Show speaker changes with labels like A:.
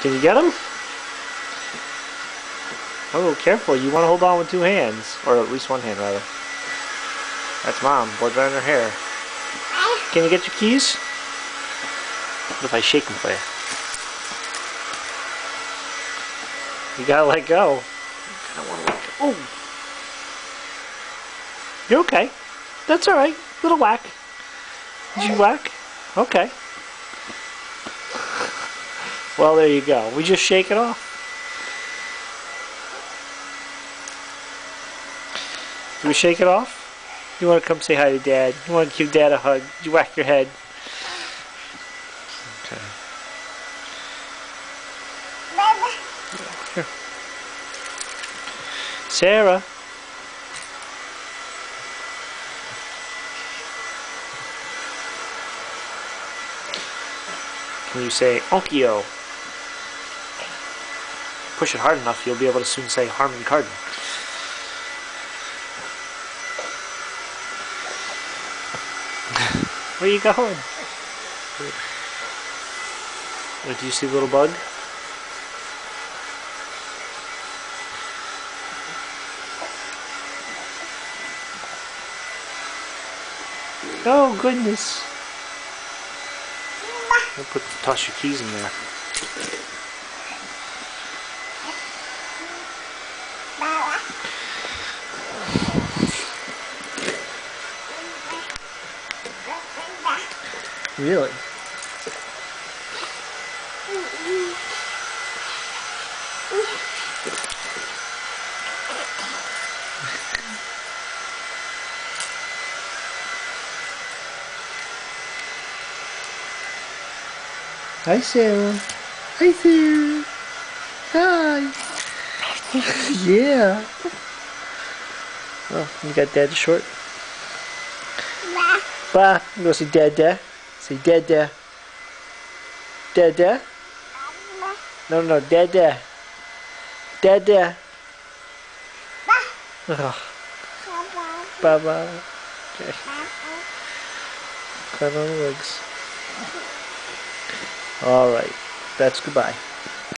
A: Can you get him? Oh, careful. You want to hold on with two hands. Or at least one hand, rather. That's Mom. Blood right in her hair. Can you get your keys? What if I shake them for you? You gotta let go. I don't want to let go. Oh! You're okay. That's alright. Little whack. Did you whack? Okay. Well, there you go. We just shake it off. Do we shake it off? You want to come say hi to Dad? You want to give Dad a hug? Did you whack your head? Okay. Here. Sarah. Can you say Onkyo? Push it hard enough, you'll be able to soon say Harman Kardon. Where are you going? Oh, do you see the little bug? Oh goodness! I'll toss your keys in there. Really? Hi, Sarah. Hi, Sarah. Hi. Yeah. Oh, you got Dad short? Bah. You go see Dad. Say Dad. Dad. No, Dad. Dad. Oh. Baba. Okay. Climb on the legs. Alright. That's goodbye.